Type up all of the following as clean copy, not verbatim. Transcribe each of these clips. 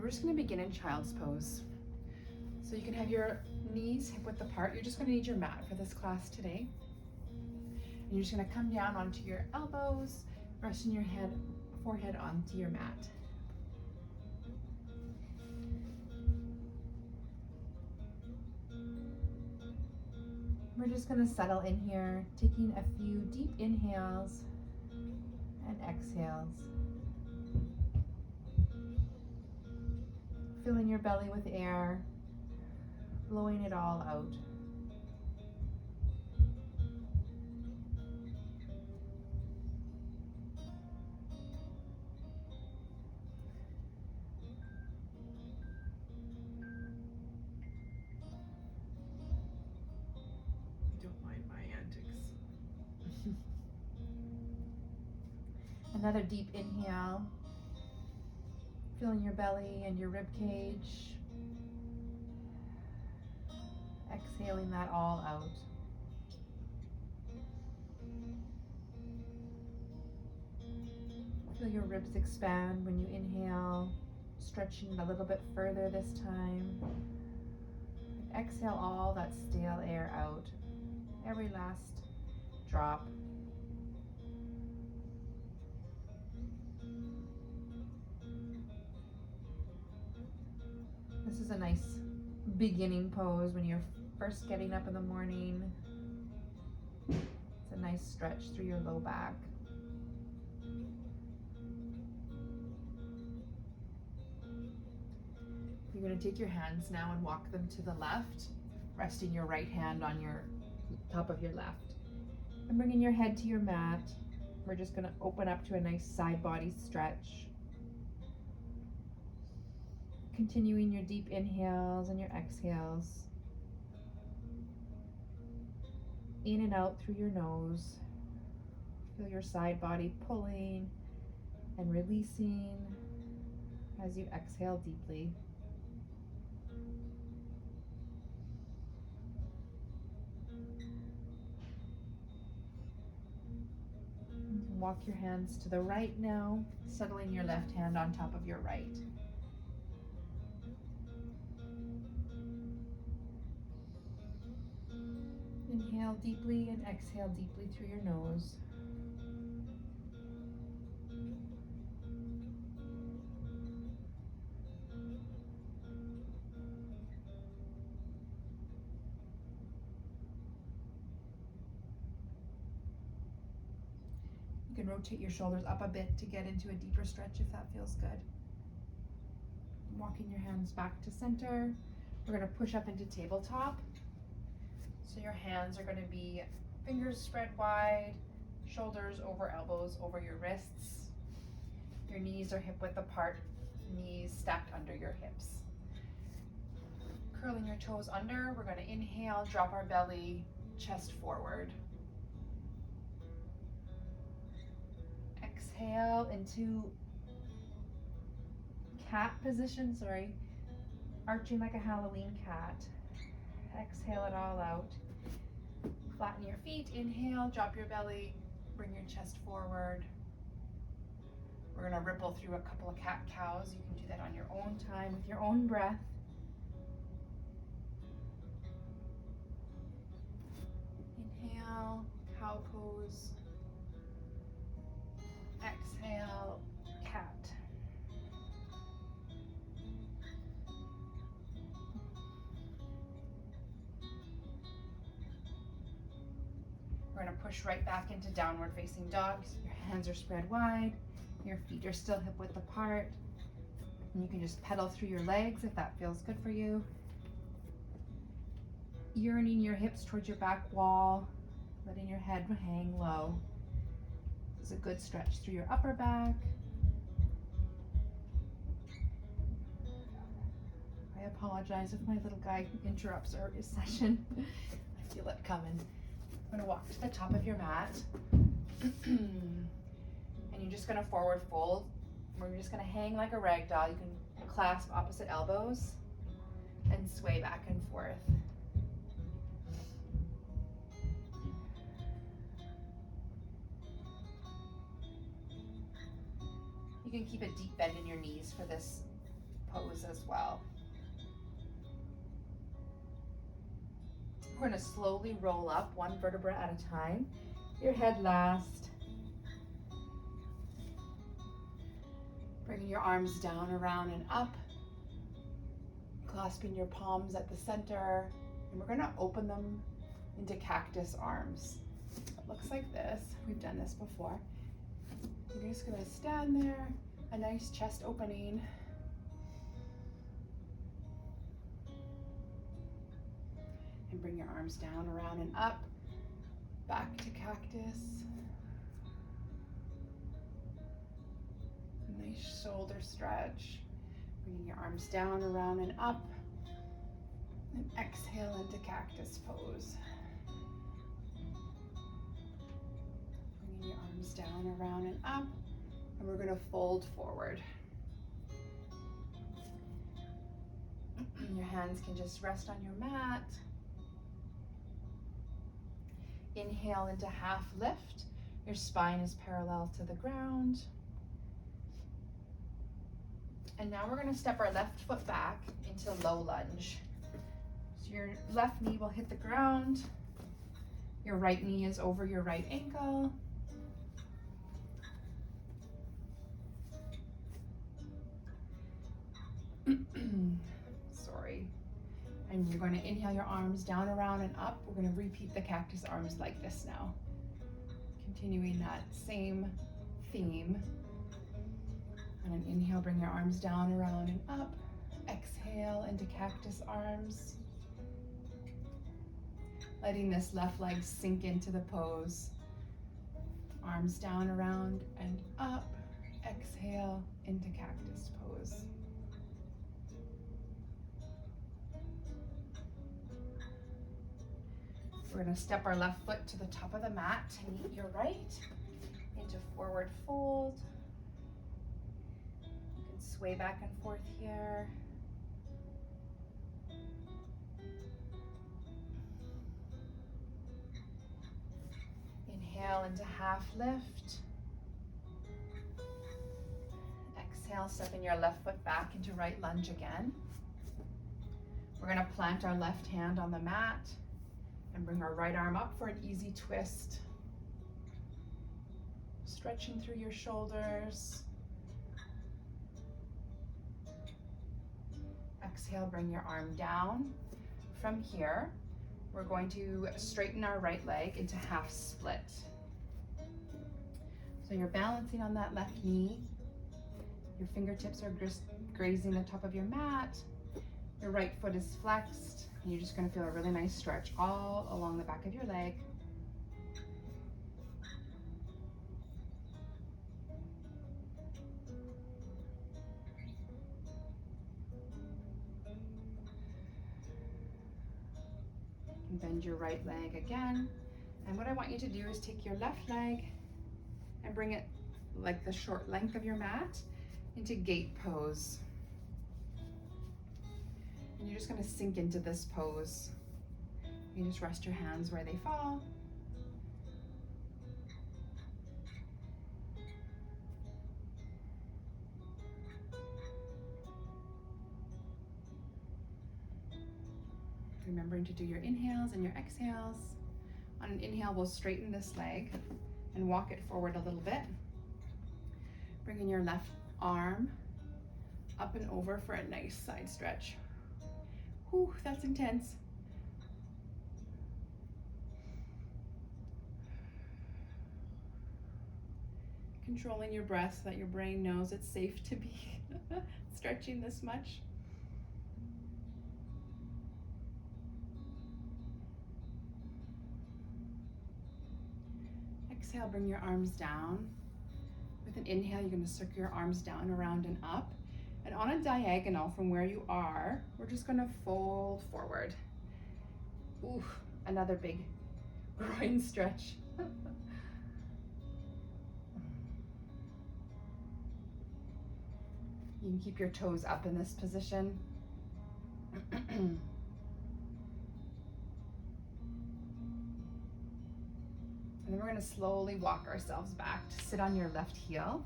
we're just gonna begin in child's pose. So you can have your knees hip width apart. You're just gonna need your mat for this class today. And you're just gonna come down onto your elbows, resting your forehead onto your mat. We're just gonna settle in here, taking a few deep inhales and exhales. Filling your belly with air, blowing it all out. Don't mind my antics. Another deep inhale, filling your belly and your rib cage. Exhaling that all out. Feel your ribs expand when you inhale, stretching it a little bit further this time. Exhale all that stale air out, every last drop. This is a nice beginning pose when you're first getting up in the morning. It's a nice stretch through your low back. You're going to take your hands now and walk them to the left, resting your right hand on your top of your left. And bringing your head to your mat, we're just going to open up to a nice side body stretch. Continuing your deep inhales and your exhales. In and out through your nose. Feel your side body pulling and releasing as you exhale deeply. Walk your hands to the right now, settling your left hand on top of your right. Inhale deeply and exhale deeply through your nose. You can rotate your shoulders up a bit to get into a deeper stretch if that feels good. Walking your hands back to center. We're going to push up into tabletop. So your hands are going to be fingers spread wide, shoulders over elbows over your wrists. Your knees are hip width apart, knees stacked under your hips. Curling your toes under, we're going to inhale, drop our belly, chest forward. Exhale into cat position, arching like a Halloween cat. Exhale it all out. Flatten your feet, inhale, drop your belly, bring your chest forward. We're gonna ripple through a couple of cat cows. You can do that on your own time with your own breath. Inhale, cow pose. Exhale, cat. We're going to push right back into downward facing dog. Your hands are spread wide. Your feet are still hip width apart. And you can just pedal through your legs if that feels good for you. Yearning your hips towards your back wall, letting your head hang low. This is a good stretch through your upper back. I apologize if my little guy interrupts our session. I feel it coming. I'm going to walk to the top of your mat. And you're just going to forward fold. We're just going to hang like a rag doll. You can clasp opposite elbows and sway back and forth. You can keep a deep bend in your knees for this pose we're gonna slowly roll up one vertebra at a time. Your head last. Bringing your arms down, around, and up. Clasping your palms at the center. And we're gonna open them into cactus arms. It looks like this. We've done this before. You're just gonna stand there, a nice chest opening. And bring your arms down, around, and up. Back to cactus. Nice shoulder stretch. Bringing your arms down, around, and up. And exhale into cactus pose. Bringing your arms down, around, and up. And we're gonna fold forward. Your hands can just rest on your mat. Inhale into half lift. Your spine is parallel to the ground. And now we're gonna step our left foot back into low lunge. So your left knee will hit the ground. Your right knee is over your right ankle. Sorry. And you're going to inhale your arms down, around, and up. We're going to repeat the cactus arms like this now. Continuing that same theme. And an inhale, bring your arms down, around, and up. Exhale into cactus arms. Letting this left leg sink into the pose. Arms down, around, and up. Exhale into cactus pose. We're going to step our left foot to the top of the mat to meet your right into forward fold. You can sway back and forth here. Inhale into half lift. Exhale, stepping your left foot back into right lunge again. We're going to plant our left hand on the mat and bring our right arm up for an easy twist. Stretching through your shoulders. Exhale, bring your arm down. From here, we're going to straighten our right leg into half split. So you're balancing on that left knee. Your fingertips are grazing the top of your mat. Your right foot is flexed. And you're just going to feel a really nice stretch all along the back of your leg. And bend your right leg again. And what I want you to do is take your left leg and bring it like the short length of your mat into gate pose. And you're just going to sink into this pose. You can just rest your hands where they fall. Remembering to do your inhales and your exhales. On an inhale, we'll straighten this leg and walk it forward a little bit. Bringing your left arm up and over for a nice side stretch. Whew, that's intense. Controlling your breath so that your brain knows it's safe to be stretching this much. Exhale, bring your arms down. With an inhale, you're going to circle your arms down, around, and up. And on a diagonal from where you are, we're just going to fold forward. Ooh, another big groin stretch. You can keep your toes up in this position. And then we're going to slowly walk ourselves back to sit on your left heel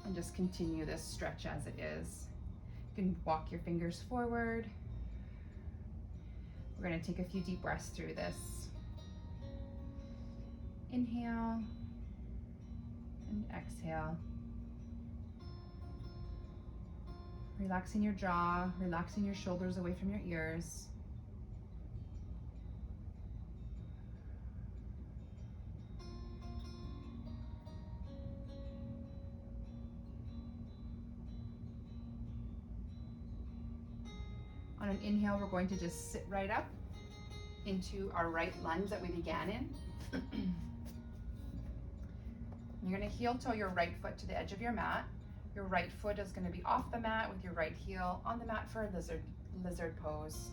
and just continue this stretch as it is. You can walk your fingers forward, We're gonna take a few deep breaths through this. Inhale and exhale. Relaxing your jaw, relaxing your shoulders away from your ears. On an inhale, we're going to just sit right up into our right lunge that we began in. You're going to heel toe your right foot to the edge of your mat. Your right foot is going to be off the mat with your right heel on the mat for a lizard pose.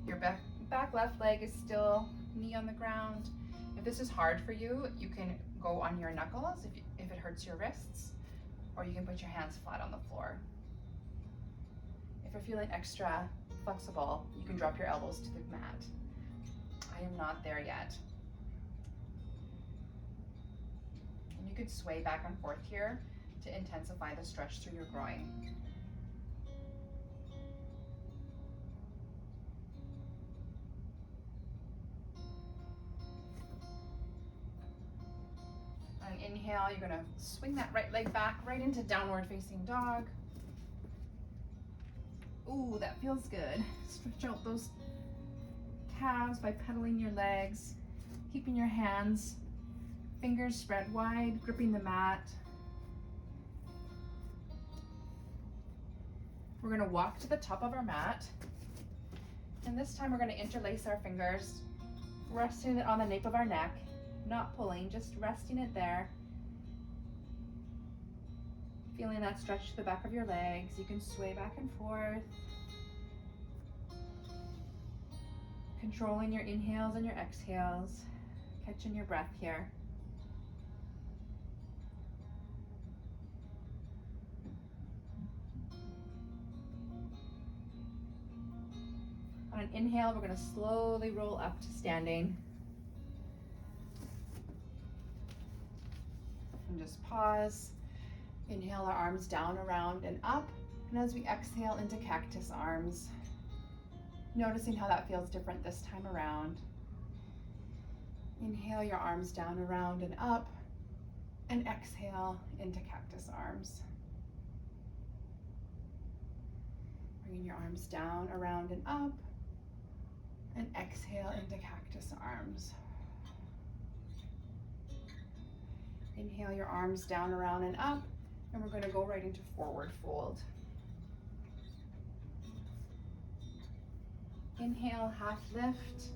Your back left leg is still knee on the ground. If this is hard for you, you can go on your knuckles if it hurts your wrists, or you can put your hands flat on the floor. If you're feeling extra flexible, you can drop your elbows to the mat. I am not there yet. And you could sway back and forth here to intensify the stretch through your groin. On an inhale, you're gonna swing that right leg back right into downward facing dog. Ooh, that feels good. Stretch out those calves by pedaling your legs, keeping your hands, fingers spread wide, gripping the mat. We're gonna walk to the top of our mat, and this time we're gonna interlace our fingers, resting it on the nape of our neck, not pulling, just resting it there. Feeling that stretch to the back of your legs. You can sway back and forth. Controlling your inhales and your exhales. Catching your breath here. On an inhale, we're going to slowly roll up to standing. And just pause. Inhale our arms down, around, and up. And as we exhale into cactus arms, noticing how that feels different this time around. Inhale your arms down, around, and up. And exhale into cactus arms. Bringing your arms down, around, and up. And exhale into cactus arms. Inhale your arms down, around, and up. And we're going to go right into forward fold. Inhale, half lift.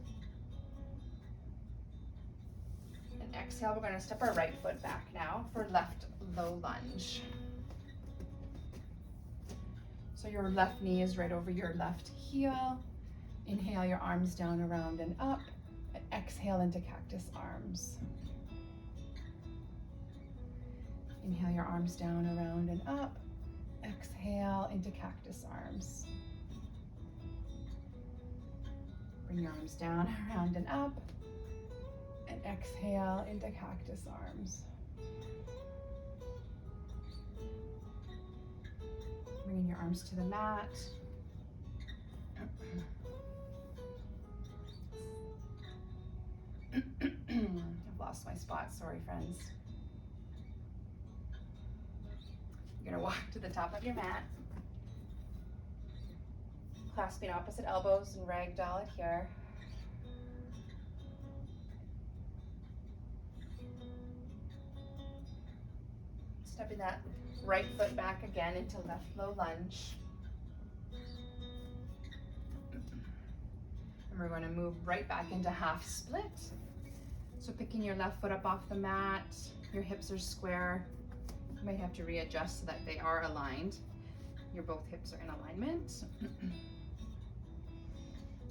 And exhale, we're going to step our right foot back now for left low lunge. So your left knee is right over your left heel. Inhale your arms down, around, and up. And exhale into cactus arms. Inhale your arms down, around, and up. Exhale into cactus arms. Bring your arms down, around, and up. And exhale into cactus arms. Bringing your arms to the mat. I've lost my spot, sorry friends. You're gonna walk to the top of your mat, clasping opposite elbows and ragdoll it here. Stepping that right foot back again into left low lunge. And we're going to move right back into half split. So picking your left foot up off the mat, your hips are square. You might have to readjust so that they are aligned. Both hips are in alignment.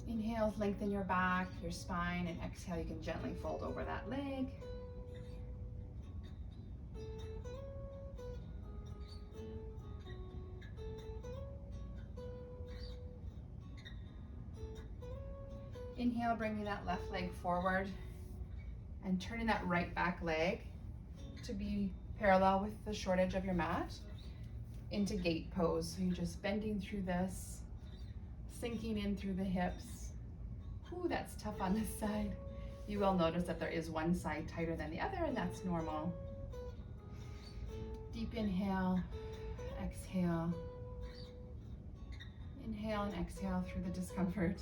Inhale, lengthen your back, your spine, and exhale, you can gently fold over that leg. Inhale, bringing that left leg forward and turning that right back leg to be parallel with the short edge of your mat into gate pose. So you're just bending through this, sinking in through the hips, Ooh, that's tough on this side. You will notice that there is one side tighter than the other, and that's normal. Deep inhale, exhale. Inhale and exhale through the discomfort.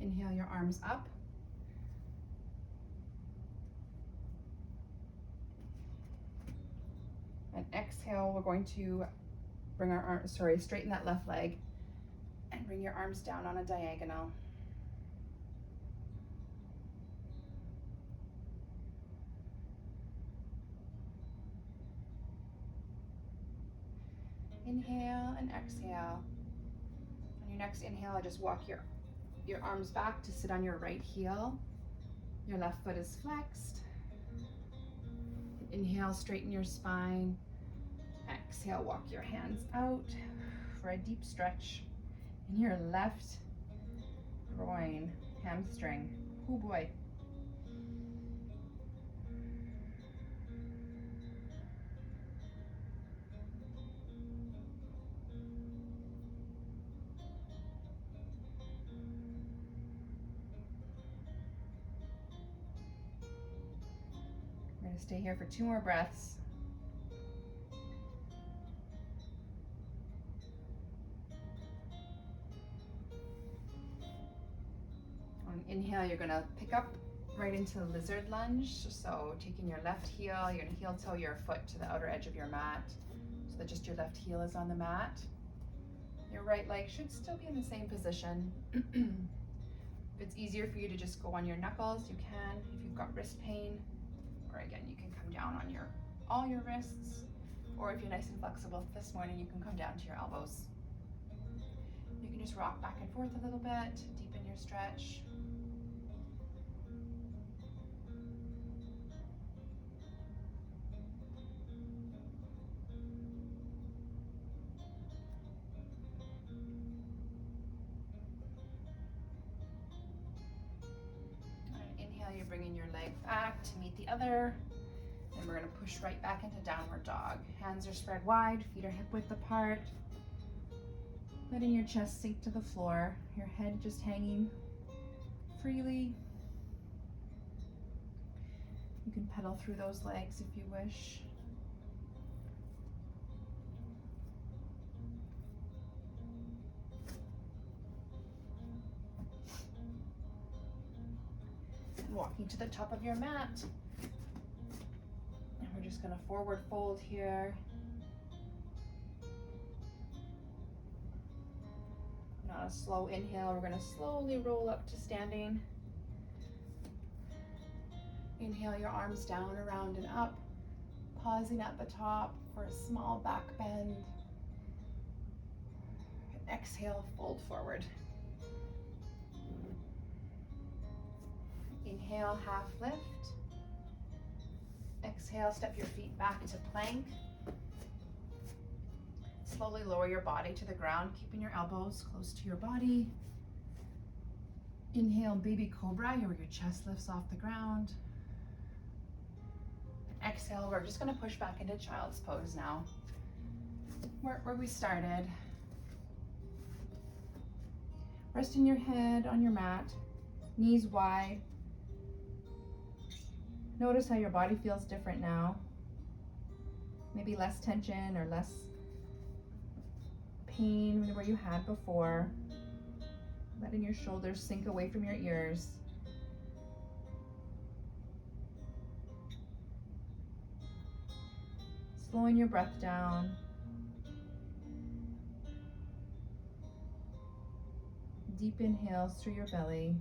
Inhale your arms up. And exhale, we're going to bring our arms, straighten that left leg and bring your arms down on a diagonal. Inhale and exhale. On your next inhale, just walk your arms back to sit on your right heel. Your left foot is flexed. Inhale, straighten your spine. Exhale, walk your hands out for a deep stretch in your left groin, hamstring. Oh boy. We're going to stay here for 2 more breaths. On inhale, you're going to pick up right into lizard lunge. So taking your left heel, you're going to heel toe your foot to the outer edge of your mat so that just your left heel is on the mat. Your right leg should still be in the same position. If it's easier for you to just go on your knuckles, you can. If you've got wrist pain, or again, you can come down on all your wrists, or if you're nice and flexible this morning, you can come down to your elbows. You can just rock back and forth a little bit, deepen your stretch. Inhale, you're bringing your leg back to meet the other. And we're going to push right back into downward dog. Hands are spread wide, feet are hip width apart. Letting your chest sink to the floor, your head just hanging freely. You can pedal through those legs if you wish. Walking to the top of your mat. And we're just going to forward fold here. Not a slow inhale, we're going to slowly roll up to standing. Inhale your arms down, around and up, pausing at the top for a small back bend. And exhale, fold forward. Inhale, half lift. Exhale, step your feet back to plank. Slowly lower your body to the ground, keeping your elbows close to your body. Inhale, baby cobra, here where your chest lifts off the ground. Exhale, we're just going to push back into child's pose now, where we started. Resting your head on your mat, knees wide. Notice how your body feels different now. Maybe less tension or less pain than where you had before. Letting your shoulders sink away from your ears. Slowing your breath down. Deep inhales through your belly.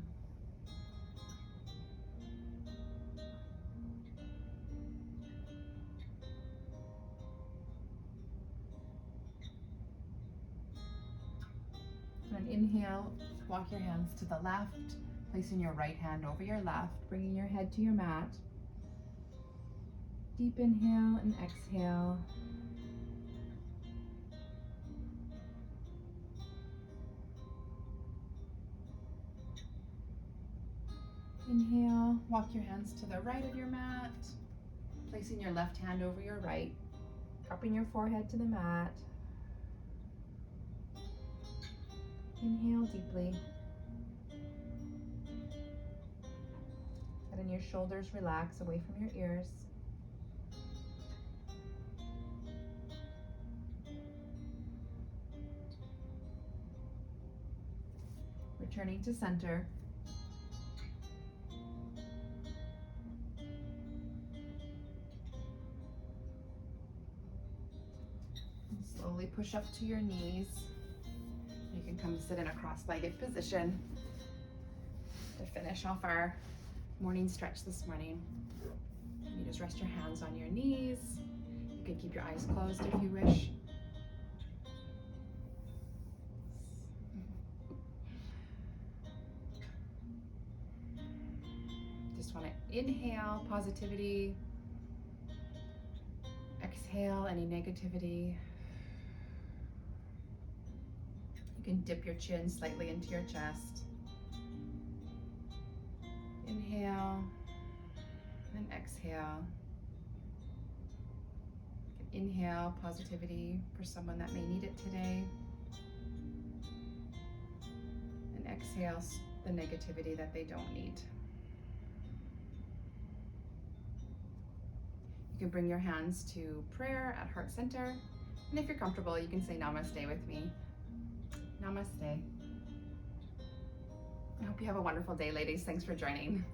On inhale, walk your hands to the left, placing your right hand over your left, bringing your head to your mat. Deep inhale and exhale. Inhale, walk your hands to the right of your mat. Placing your left hand over your right, dropping your forehead to the mat. Inhale deeply. Letting your shoulders relax away from your ears. Returning to center. And slowly push up to your knees. You can come sit in a cross-legged position to finish off our morning stretch this morning. You just rest your hands on your knees. You can keep your eyes closed if you wish. Just want to inhale positivity. Exhale any negativity. You can dip your chin slightly into your chest. Inhale and exhale. Inhale positivity for someone that may need it today. And exhale the negativity that they don't need. You can bring your hands to prayer at heart center. And if you're comfortable, you can say namaste with me. Namaste. I hope you have a wonderful day, ladies. Thanks for joining.